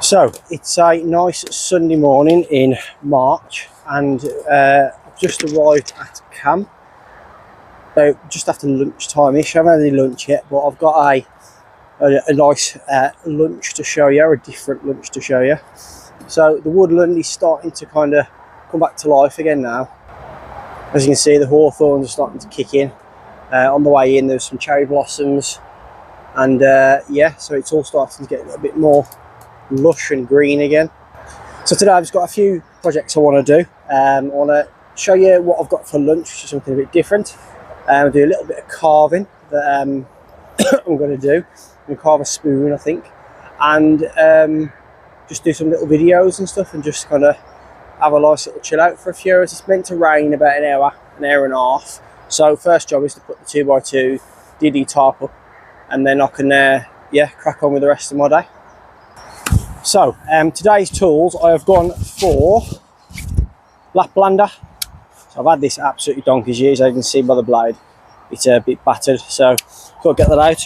So it's a nice Sunday morning in March, and I've just arrived at camp about just after lunchtime-ish. I haven't had any lunch yet, but I've got a nice lunch to show you, or a different lunch to show you. So the woodland is starting to kind of come back to life again now. As you can see, the hawthorns are starting to kick in. On the way in, there's some cherry blossoms, and yeah, so it's all starting to get a little bit more lush and green again. So today I've just got a few projects I want to do. I want to show you what I've got for lunch, which is something a bit different. I'll do a little bit of carving that I'm going to do. I'm going to carve a spoon, I think, and just do some little videos and stuff, and just kind of have a nice little chill out for a few hours. It's meant to rain about an hour and a half. So first job is to put the 2x2 DD tarp up, and then I can yeah, crack on with the rest of my day. So today's tools, I have gone for Laplander. So I've had this absolutely donkey's years, as you can see by the blade. It's a bit battered, so got to get that out.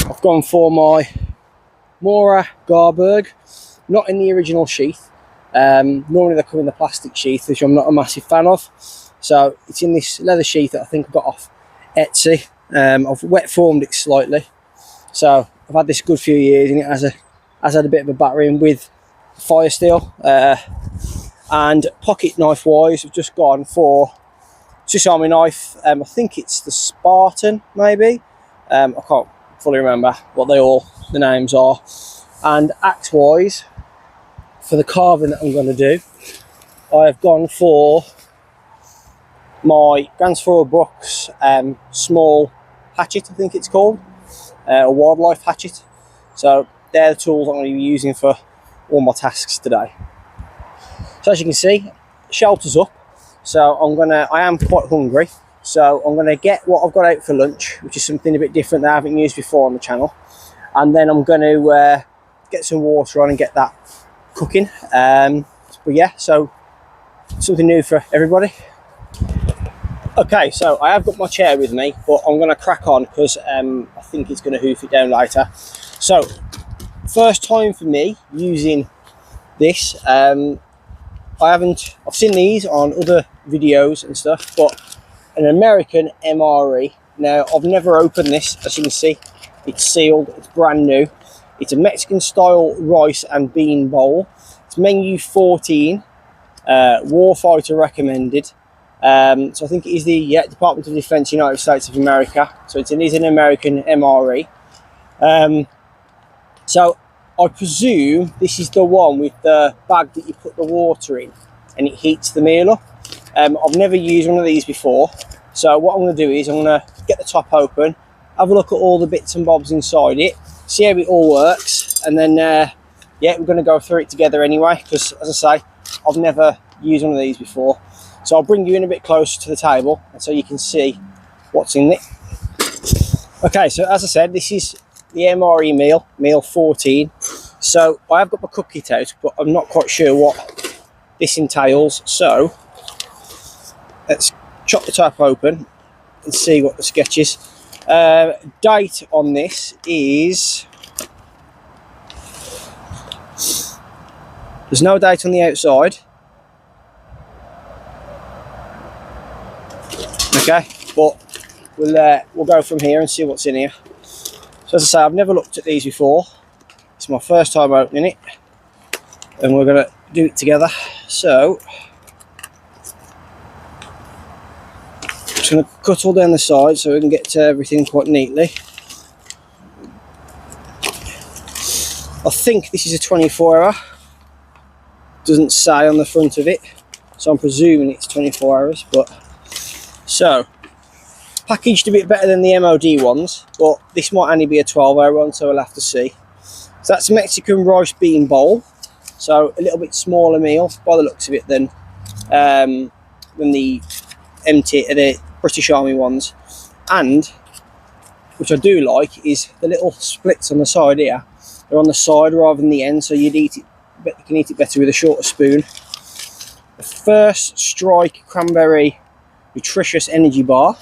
I've gone for my MRE Garberg, not in the original sheath. Normally they come in the plastic sheath, which I'm not a massive fan of. So it's in this leather sheath that I think I got off Etsy. I've wet formed it slightly. So I've had this a good few years, and it has had a bit of a battering with fire steel. And pocket knife wise, I've just gone for Swiss Army knife. I think it's the Spartan, maybe. I can't fully remember what the names are. And axe wise, for the carving that I'm going to do, I have gone for my Gansford Brooks small hatchet, I think it's called, a wildlife hatchet. So they're the tools I'm going to be using for all my tasks today. So as you can see, shelter's up. So I am quite hungry. So I'm going to get what I've got out for lunch, which is something a bit different that I haven't used before on the channel. And then I'm going to get some water on and get that cooking. But yeah, so something new for everybody. Okay, so I have got my chair with me, but I'm going to crack on because I think it's going to hoof it down later. So first time for me using this. I've seen these on other videos and stuff, but an American MRE. Now I've never opened this. As you can see, it's sealed, it's brand new. It's a Mexican style rice and bean bowl. It's menu 14, warfighter recommended. So I think it is the Department of Defense, United States of America. So it is an American MRE. So I presume this is the one with the bag that you put the water in and it heats the meal up. I've never used one of these before. So what I'm going to do is I'm going to get the top open, have a look at all the bits and bobs inside it, see how it all works, and then yeah, we're going to go through it together anyway, because as I say, I've never used one of these before. So I'll bring you in a bit closer to the table so you can see what's in it. Okay, so as I said, this is the MRE meal 14. So I have got my cook kit out, but I'm not quite sure what this entails. So let's chop the top open and see what the sketch is. Date on this is, there's no date on the outside. Okay, but we'll go from here and see what's in here. So as I say, I've never looked at these before. It's my first time opening it, and we're going to do it together. So just going to cut all down the sides so we can get to everything quite neatly. I think this is a 24-hour. Doesn't say on the front of it, so I'm presuming it's 24 hours. But so packaged a bit better than the MOD ones, but this might only be a 12-hour one, so we'll have to see. So that's a Mexican rice bean bowl, so a little bit smaller meal by the looks of it than the the British Army ones. And which I do like is the little splits on the side here. They're on the side rather than the end, so you can eat it better with a shorter spoon. The First Strike Cranberry Nutritious Energy Bar.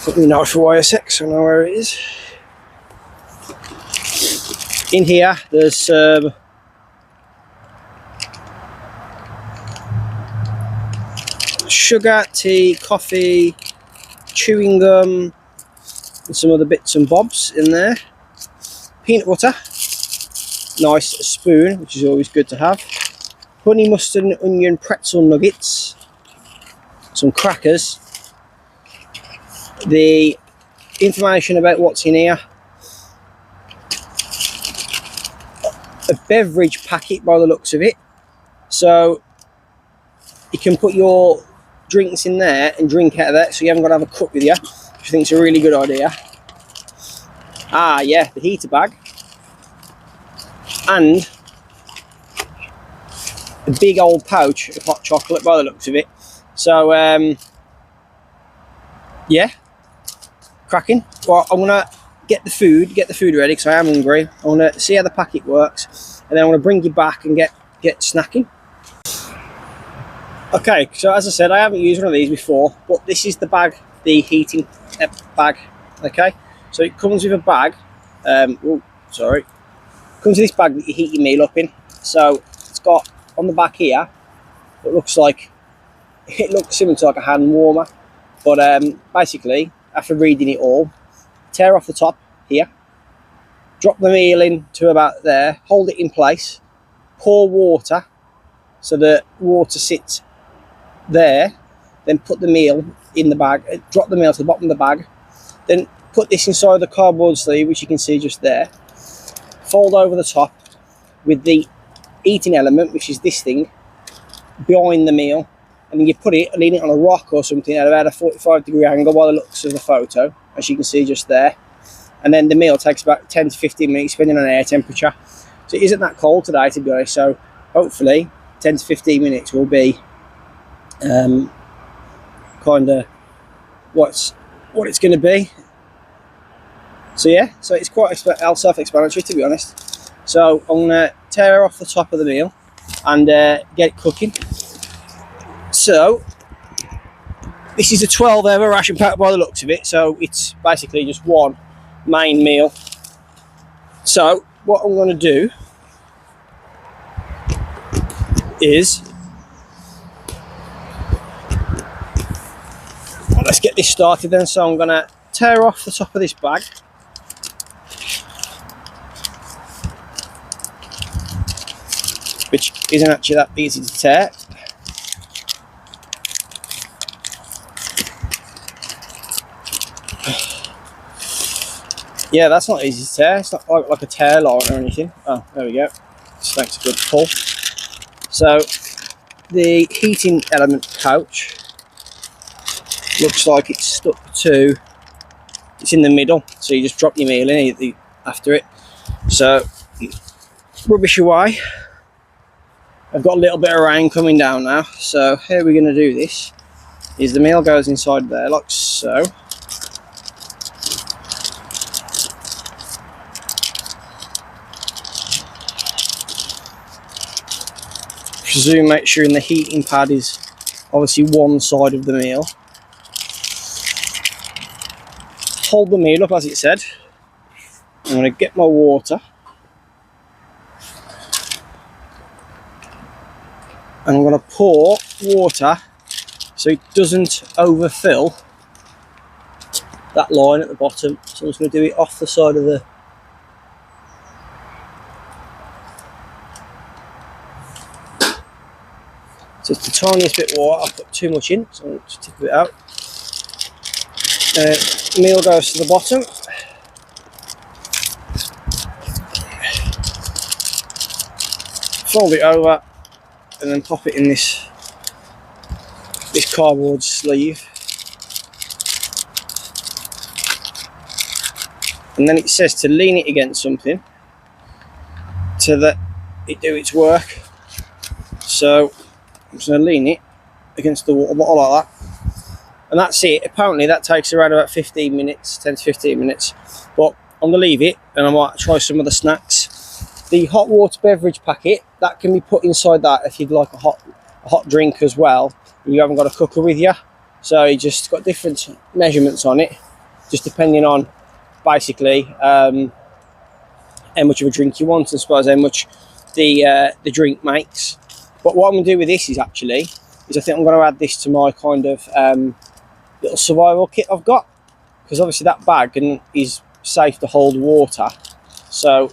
Put me knife away a sec so I know where it is. In here there's some sugar, tea, coffee, chewing gum, and some other bits and bobs in there. Peanut butter, nice spoon, which is always good to have. Honey mustard and onion pretzel nuggets, some crackers. The information about what's in here: a beverage packet by the looks of it, so you can put your drinks in there and drink out of that, so you haven't got to have a cup with you, which I think is a really good idea. Ah yeah, the heater bag, and a big old pouch of hot chocolate by the looks of it. So yeah, cracking. Well, I'm gonna get the food ready because I am hungry. I want to see how the packet works, and then I want to bring you back and get snacking. Okay, so as I said, I haven't used one of these before, but this is the bag, the heating bag. Okay, so it comes with a bag. Comes with this bag that you heat your meal up in. So it's got on the back here, it looks similar to like a hand warmer, but basically, after reading it all, tear off the top here, drop the meal in to about there, hold it in place, pour water so the water sits there, then put the meal in the bag, drop the meal to the bottom of the bag, then put this inside the cardboard sleeve, which you can see just there, fold over the top with the eating element, which is this thing, behind the meal, and then you lean it on a rock or something at about a 45-degree angle by the looks of the photo, as you can see just there, and then the meal takes about 10 to 15 minutes depending on air temperature. So it isn't that cold today, to be honest, so hopefully 10 to 15 minutes will be kind of what it's going to be. So yeah, so it's quite self-explanatory, to be honest. So I'm going to tear off the top of the meal and get it cooking. So this is a 12-hour ration pack by the looks of it, so it's basically just one main meal. So what I'm going to do is, let's get this started then. So I'm going to tear off the top of this bag, which isn't actually that easy to tear. Yeah, that's not easy to tear. It's not like a tear line or anything. Oh, there we go. Just makes a good pull. So the heating element pouch looks like it's stuck to, it's in the middle, so you just drop your meal in after it. So rubbish away. I've got a little bit of rain coming down now, so how we're going to do this is the meal goes inside there like so. Presume, make sure the heating pad is obviously one side of the meal. Hold the meal up as it said. I'm going to get my water, and I'm going to pour water so it doesn't overfill that line at the bottom. So I'm just going to do it off the side of the just the tiniest bit of water. I've put too much in, so I'll just tip it out. Meal goes to the bottom. Fold it over and then pop it in this cardboard sleeve. And then it says to lean it against something so that it do its work. So I'm just going to lean it against the water bottle like that. And that's it. Apparently that takes around about 15 minutes, 10 to 15 minutes. But I'm going to leave it and I might try some of the snacks. The hot water beverage packet, that can be put inside that if you'd like a hot drink as well. And you haven't got a cooker with you. So you just got different measurements on it, just depending on basically how how much of a drink you want, and I suppose how much the drink makes. But what I'm going to do with this is I think I'm going to add this to my kind of little survival kit I've got, because obviously that bag is safe to hold water. So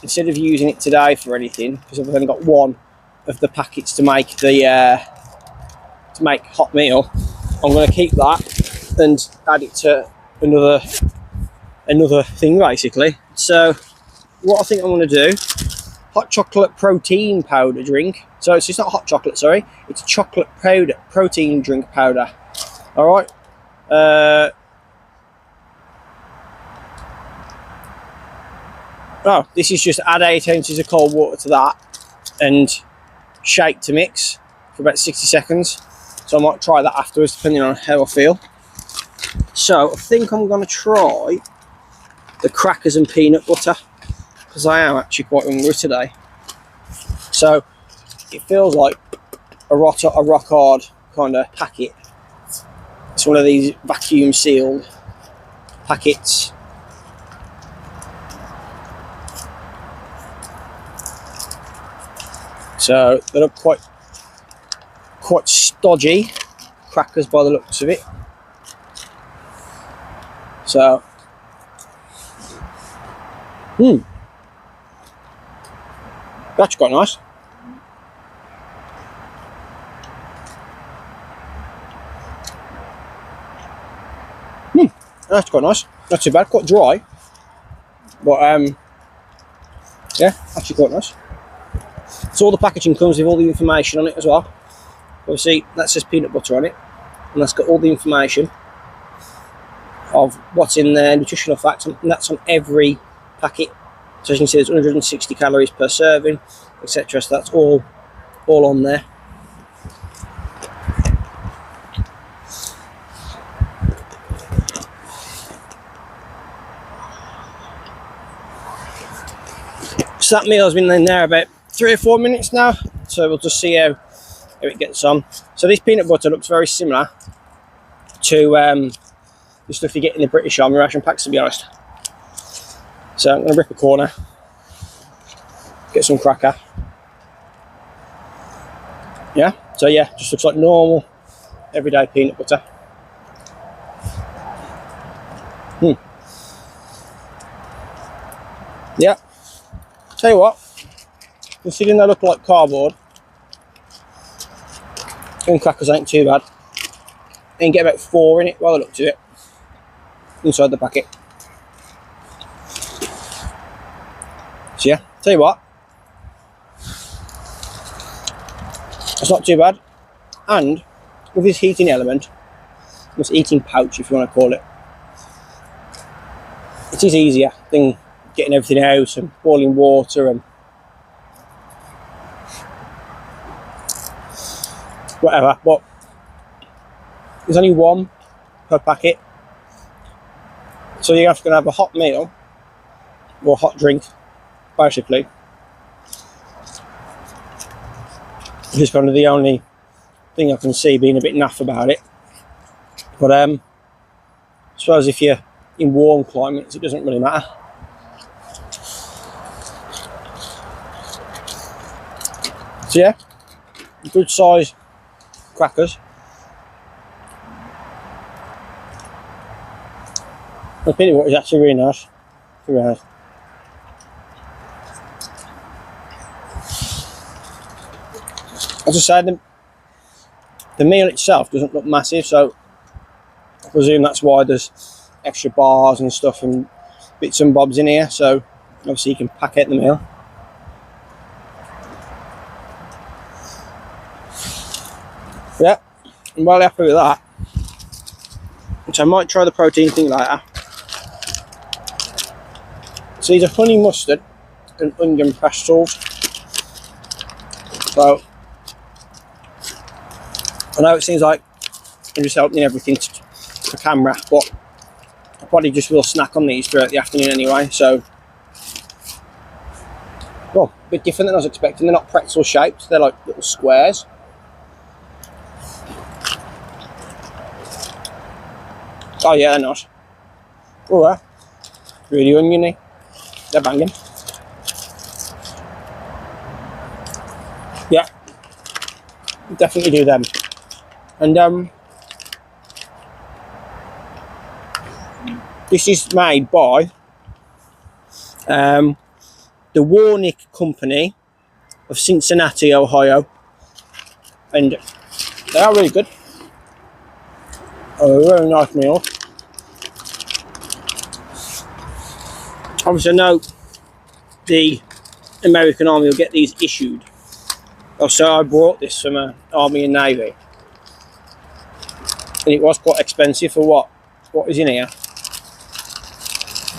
instead of using it today for anything, because I've only got one of the packets to make hot meal, I'm going to keep that and add it to another thing basically. So what I think I'm going to do, hot chocolate protein powder drink. So it's not hot chocolate, sorry, it's a chocolate powder protein drink powder. All right. Oh, this is just add 8 ounces of cold water to that and shake to mix for about 60 seconds. So I might try that afterwards, depending on how I feel. So I think I'm going to try the crackers and peanut butter, because I am actually quite hungry today. So it feels like a rock hard kind of packet. It's one of these vacuum sealed packets. So they look quite stodgy crackers by the looks of it. So that's quite nice. That's quite nice. Not too bad. Quite dry, but yeah, actually quite nice. So all the packaging comes with all the information on it as well. Obviously that says peanut butter on it, and that's got all the information of what's in there, nutritional facts, and that's on every packet. So as you can see, there's 160 calories per serving, etc. So that's all on there. So that meal has been in there about 3 or 4 minutes now, so we'll just see how it gets on. So this peanut butter looks very similar to the stuff you get in the British Army ration packs, to be honest. So I'm going to rip a corner, get some cracker. Yeah, so yeah, just looks like normal everyday peanut butter. Yeah, tell you what, considering they look like cardboard, and crackers ain't too bad. You can get about 4 in it by the looks of it, inside the packet. So yeah, tell you what, it's not too bad. And with this heating element, this eating pouch if you want to call it, it is easier than getting everything out and boiling water and whatever. But there's only one per packet, so you're going to have a hot meal or a hot drink basically. This is kind of the only thing I can see being a bit naff about it. But I suppose if you're in warm climates, it doesn't really matter. So yeah, good size crackers. The peanut butter is actually really nice. Really nice. As I said, the meal itself doesn't look massive, so I presume that's why there's extra bars and stuff and bits and bobs in here, so obviously you can pack out the meal. Yeah, I'm well happy with that. Which I might try the protein thing later. So these are honey mustard and onion pastels. So I know it seems like I'm just helping everything for camera, but I probably just will snack on these throughout the afternoon anyway. So, well, a bit different than I was expecting. They're not pretzel shaped, they're like little squares. Oh yeah, they're not. Oh, really oniony. They're banging. definitely do them. And this is made by the Warnick Company of Cincinnati, Ohio, and they are really good. A very nice meal. Obviously, I know the American Army will get these issued. Also, I bought this from Army and Navy, and it was quite expensive for what is in here.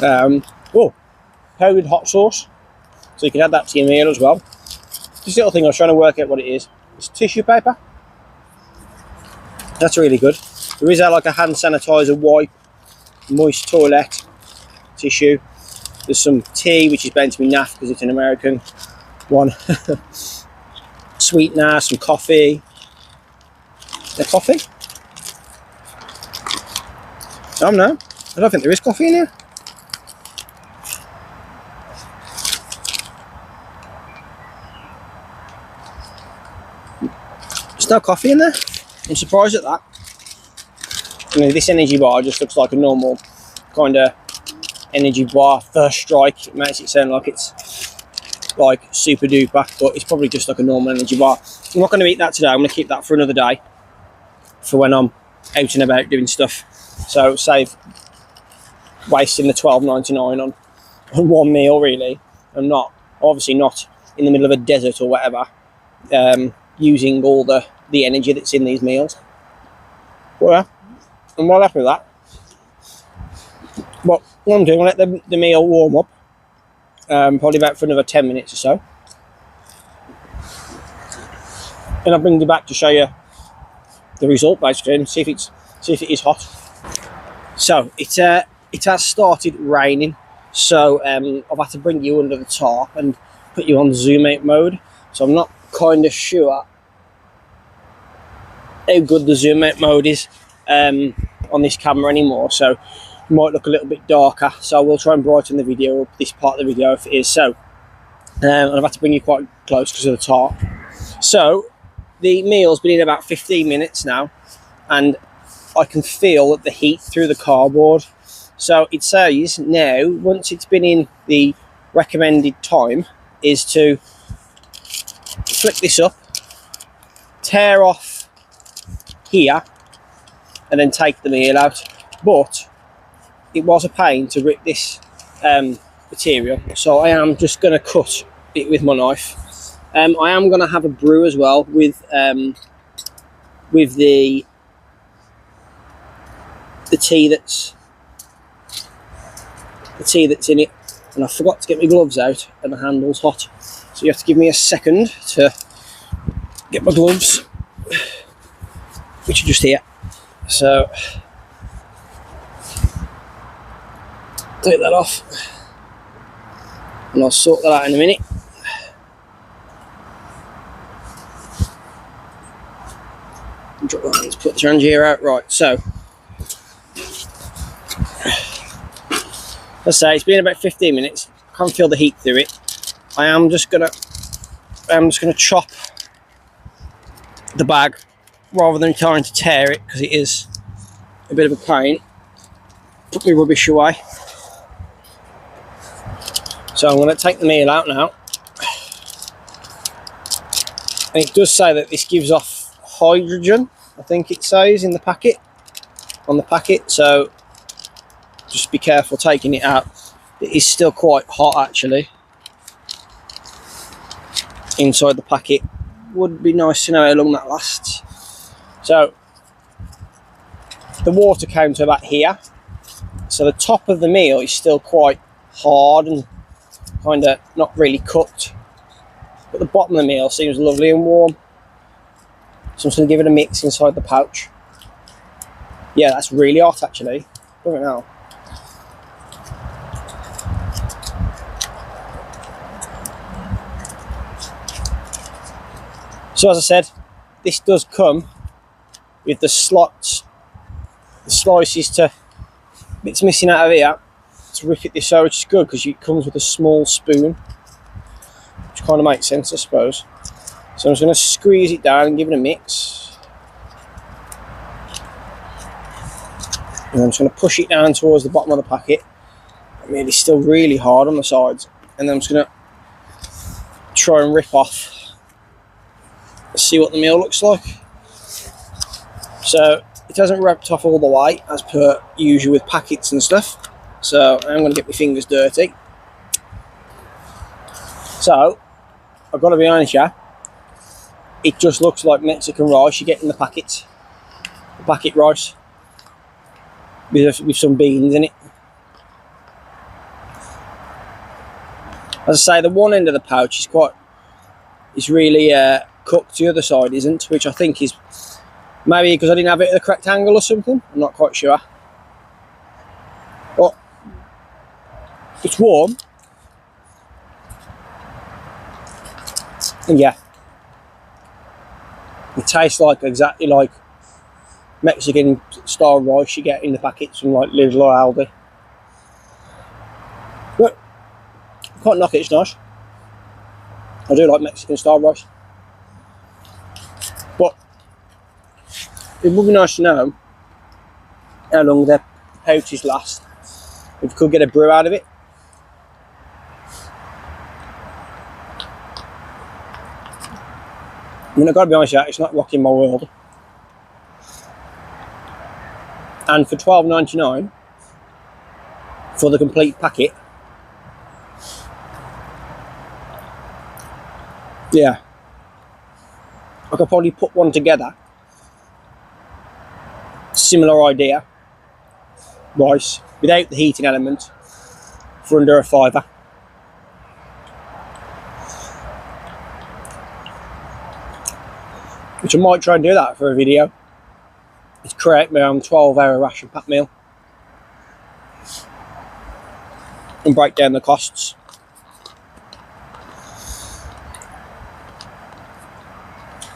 Oh, powdered hot sauce, so you can add that to your meal as well. This little thing I was trying to work out what it is. It's tissue paper. That's really good. There is like a hand sanitizer wipe, moist toilet tissue. There's some tea, which is meant to be naff because it's an American one. Sweetener, some coffee. Is there coffee? Oh no, I don't think there is coffee in here. There's no coffee in there. I'm surprised at that. You know, this energy bar just looks like a normal kind of energy bar. First Strike, it makes it sound like it's like super duper, but it's probably just like a normal energy bar. I'm not going to eat that today. I'm going to keep that for another day, for when I'm out and about doing stuff. So save wasting the $12.99 on one meal, really. I'm not, obviously not in the middle of a desert or whatever, using all the energy that's in these meals. Well, I'm well happy with that. But what I'm doing, I'll let the meal warm up, probably about for another 10 minutes or so. And I'll bring you back to show you the result, basically, and see if it is hot. So it has started raining, so I've had to bring you under the tarp and put you on zoom out mode. So I'm not kind of sure how good the zoom out mode is on this camera anymore, so it might look a little bit darker. So I will try and brighten the video up, this part of the video, if it is so. And I've had to bring you quite close because of the tarp. So the meal's been in about 15 minutes now, and I can feel the heat through the cardboard. So it says now, once it's been in the recommended time, is to flick this up, tear off here, and then take the meal out. But it was a pain to rip this material, so I am just going to cut it with my knife. I am going to have a brew as well with the tea that's in it, and I forgot to get my gloves out and the handle's hot, so you have to give me a second to get my gloves, which are just here. So take that off and I'll sort that out in a minute. Drop that, let's put the Trangier out. Right, so let's say it's been about 15 minutes. I can't feel the heat through it. I'm just gonna chop the bag rather than trying to tear it, because it is a bit of a pain. Put my rubbish away. So I'm going to take the meal out now. And it does say that this gives off hydrogen, I think it says in the packet, on the packet, so just be careful taking it out. It is still quite hot actually inside the packet. Would be nice to know how long that lasts. So the water counter about here, so the top of the meal is still quite hard and kind of not really cooked, but the bottom of the meal seems lovely and warm. So I'm just going to give it a mix inside the pouch. Yeah, that's really hot actually. Look at it now. So as I said, this does come with the slots, the slices to bits missing out of here to rip it this out, which is good because it comes with a small spoon, which kind of makes sense, I suppose. So I'm just going to squeeze it down and give it a mix. And I'm just going to push it down towards the bottom of the packet. I mean, it's still really hard on the sides. And then I'm just going to try and rip off. See what the meal looks like. So it hasn't ripped off all the way, as per usual with packets and stuff. So I'm going to get my fingers dirty. So I've got to be honest, yeah, it just looks like Mexican rice you get in the packets. The packet rice with some beans in it. As I say, the one end of the pouch is really cooked, the other side isn't, which I think is maybe because I didn't have it at the correct angle or something. I'm not quite sure. But it's warm. And yeah, it tastes like exactly like Mexican style rice you get in the packets from like Lidl or Aldi. But I can't knock it, it's nice. I do like Mexican style rice. But it would be nice to know how long their pouches last. If you could get a brew out of it. I mean, I've got to be honest, it's not rocking my world. And for $12.99 for the complete packet, yeah, I could probably put one together. Similar idea, rice without the heating element, for under £5. Which I might try and do that for a video. Is create my own 12-hour ration pack meal and break down the costs.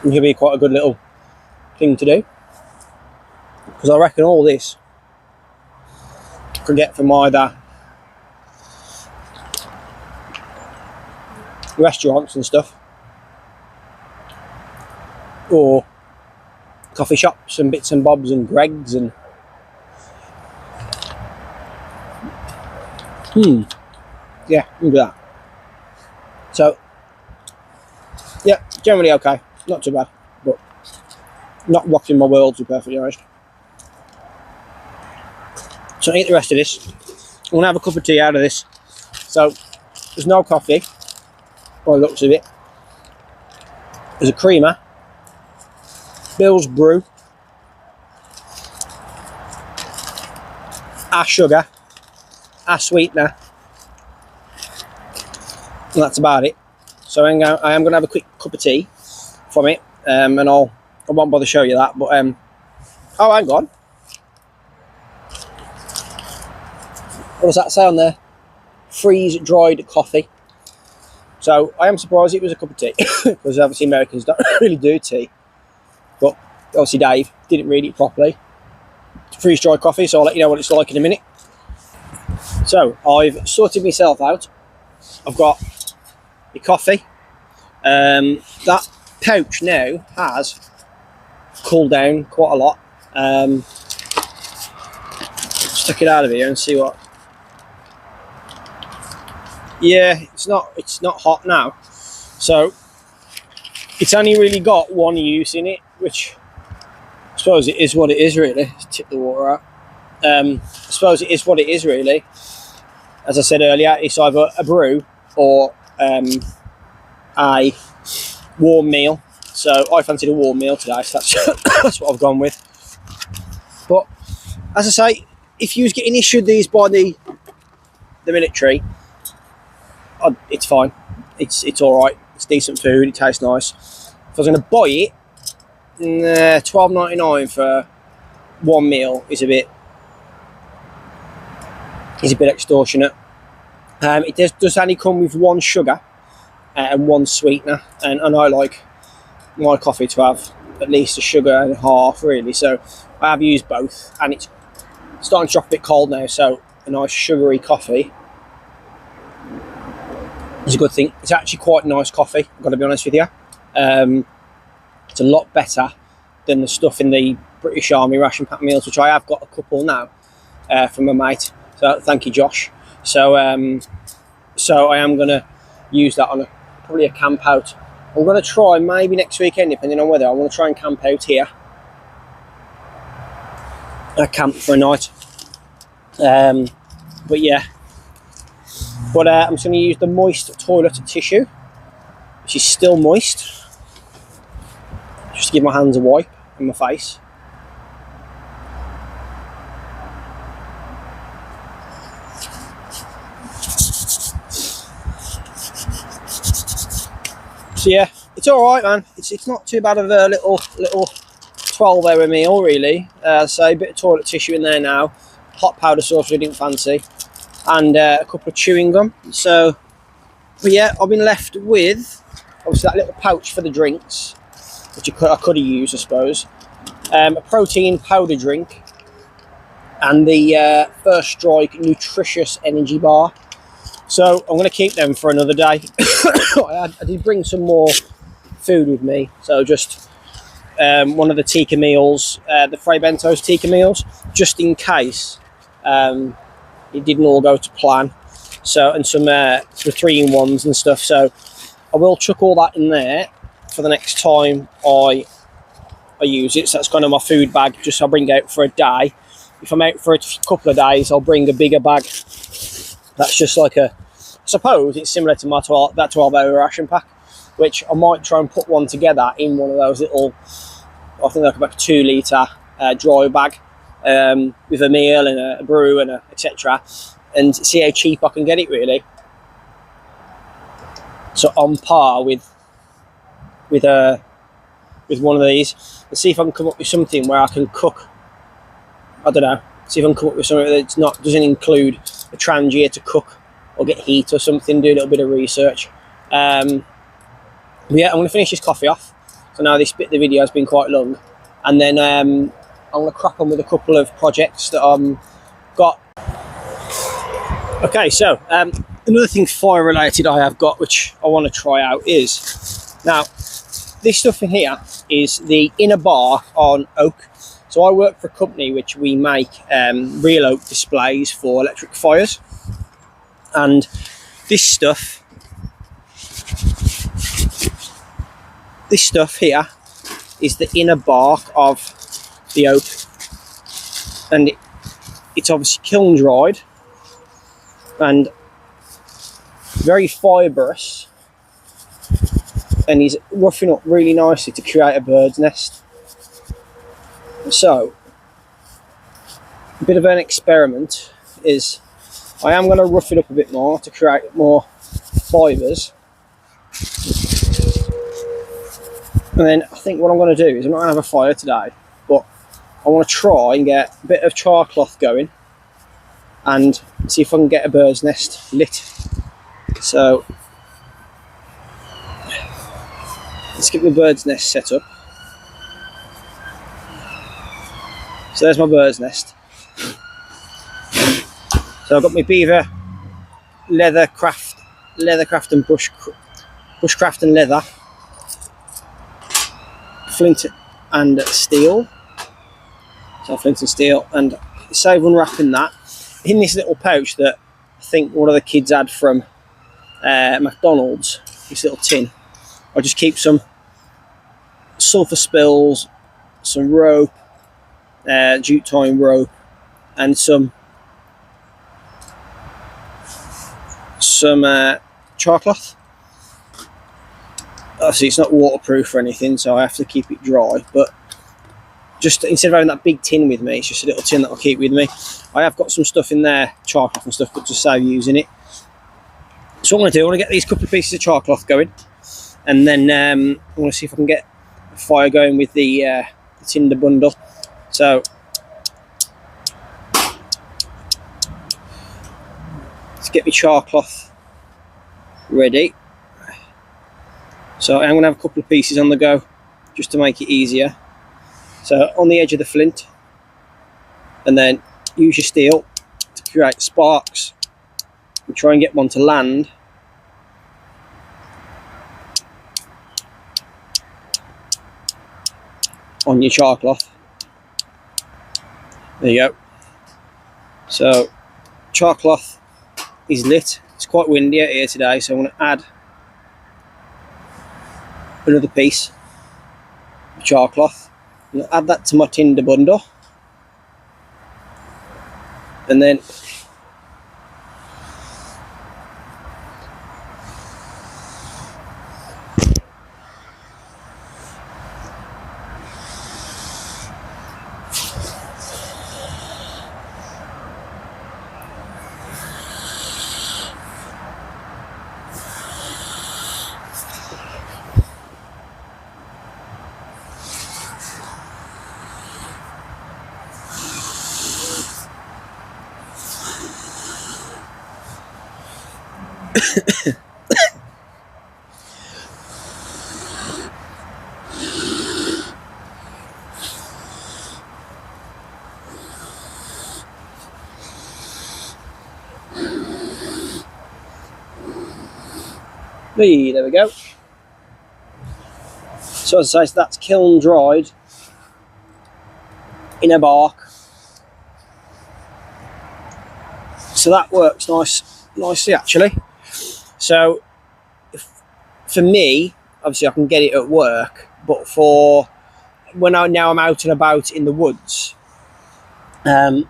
It could be quite a good little thing to do, because I reckon all this I could get from either restaurants and stuff, or coffee shops and bits and bobs and Greg's and yeah, we can do that. So yeah, generally okay, not too bad, but not rocking my world, to be perfectly honest. So I eat the rest of this. I'm gonna have a cup of tea out of this. So there's no coffee by the looks of it. There's a creamer, Bill's brew, our sugar, our sweetener, and that's about it. So I am going to have a quick cup of tea from it, and I won't bother show you that. But oh, hang on, what does that say on there? Freeze dried coffee. So I am surprised it was a cup of tea, because obviously Americans don't really do tea. But obviously Dave didn't read it properly. It's freeze dried coffee, so I'll let you know what it's like in a minute. So I've sorted myself out. I've got the coffee. That pouch now has cooled down quite a lot. Let's take it out of here and see what. Yeah, it's not hot now. So it's only really got one use in it, which I suppose it is what it is really. Let's tip the water out. I suppose it is what it is really. As I said earlier, it's either a brew or a warm meal. So I fancied a warm meal today, so that's what I've gone with. But as I say, if you was getting issued these by the military, it's fine. It's all right. It's decent food. It tastes nice. If I was going to buy it, $12.99 for one meal is a bit extortionate. It does only come with one sugar and one sweetener, and I like my coffee to have at least a sugar and a half really. So I have used both, and it's starting to drop a bit cold now. So a nice sugary coffee is a good thing. It's actually quite nice coffee, I've got to be honest with you. It's a lot better than the stuff in the British Army ration pack meals, which I have got a couple now from a mate. So thank you, Josh. So so I am going to use that on probably a camp out. I'm going to try maybe next weekend, depending on weather. I want to try and camp out here. A camp for a night. But yeah. But I'm just going to use the moist toilet tissue, which is still moist, just to give my hands a wipe and my face. So yeah, it's all right, man. It's not too bad of a little 12-hour meal, really. So a bit of toilet tissue in there now, hot powder sauce I didn't fancy, and a couple of chewing gum. So, but yeah, I've been left with obviously that little pouch for the drinks, which I could have used, I suppose. A protein powder drink, and the First Strike nutritious energy bar. So I'm going to keep them for another day. I did bring some more food with me, so just one of the tikka meals, the fray bentos tikka meals, just in case it didn't all go to plan. So, and some 3-in-1s and stuff. So I will chuck all that in there for the next time I use it. So that's kind of my food bag, just I'll bring out for a day. If I'm out for a couple of days, I'll bring a bigger bag. That's just like I suppose it's similar to my 12-hour ration pack, which I might try and put one together in one of those little, I think like about a 2-litre dry bag, with a meal and a brew and etc., and see how cheap I can get it, really. So on par with one of these, and see if I can come up with something where I can cook. I don't know. See if I can come up with something that's doesn't include a trangier to cook or get heat or something. Do a little bit of research. But yeah, I'm going to finish this coffee off. So now this bit of the video has been quite long, and then I'm going to crack on with a couple of projects that I've got. Okay, so another thing fire related I have got, which I want to try out, is now this stuff in here is the inner bar on oak. So I work for a company which we make real oak displays for electric fires, and this stuff here is the inner bark of the oak, and it's obviously kiln dried and very fibrous, and he's roughing up really nicely to create a bird's nest. So a bit of an experiment is I am going to rough it up a bit more to create more fibres, and then I think what I'm going to do is I'm not going to have a fire today, but I want to try and get a bit of char cloth going and see if I can get a bird's nest lit. So let's get the bird's nest set up. So there's my bird's nest. So I've got my beaver leathercraft and bushcraft and leather, flint and steel. So flint and steel, and save unwrapping that in this little pouch that I think one of the kids had from McDonald's. This little tin. I'll just keep some sulphur spills, some rope, jute tying rope, and some char cloth. Obviously it's not waterproof or anything, so I have to keep it dry, but just instead of having that big tin with me, it's just a little tin that I'll keep with me. I have got some stuff in there, char cloth and stuff, but just save using it. So what I'm going to do, I want to get these couple of pieces of char cloth going, and then I want to see if I can get a fire going with the tinder bundle. So let's get my char cloth ready. So I'm going to have a couple of pieces on the go just to make it easier. So on the edge of the flint, and then use your steel to create sparks and try and get one to land. on your char cloth. There you go. So char cloth is lit. It's quite windy out here today, so I'm going to add another piece of char cloth. I'm going to add that to my tinder bundle, and then there we go. So as I say, that's kiln dried in a bark. So that works nicely actually. So for me, obviously I can get it at work, but for when I'm out and about in the woods, if I'm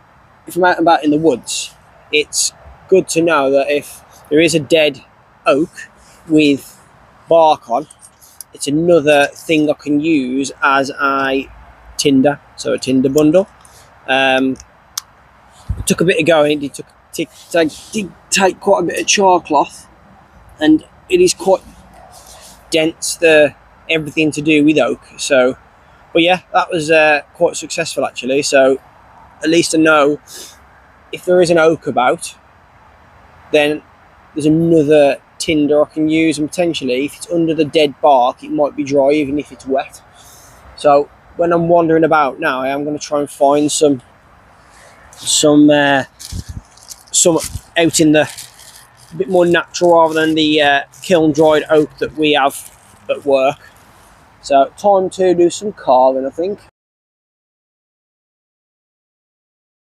out and about in the woods, it's good to know that if there is a dead oak with bark on, it's another thing I can use as a tinder, so a tinder bundle. It took a bit of going. It did take quite a bit of char cloth, and it is quite dense, everything to do with oak. So, but yeah, that was quite successful actually. So at least I know if there is an oak about, then there's another tinder I can use, and potentially if it's under the dead bark, it might be dry even if it's wet. So when I'm wandering about now, I am going to try and find some out in the a bit more natural rather than the kiln dried oak that we have at work. So time to do some carving, I think.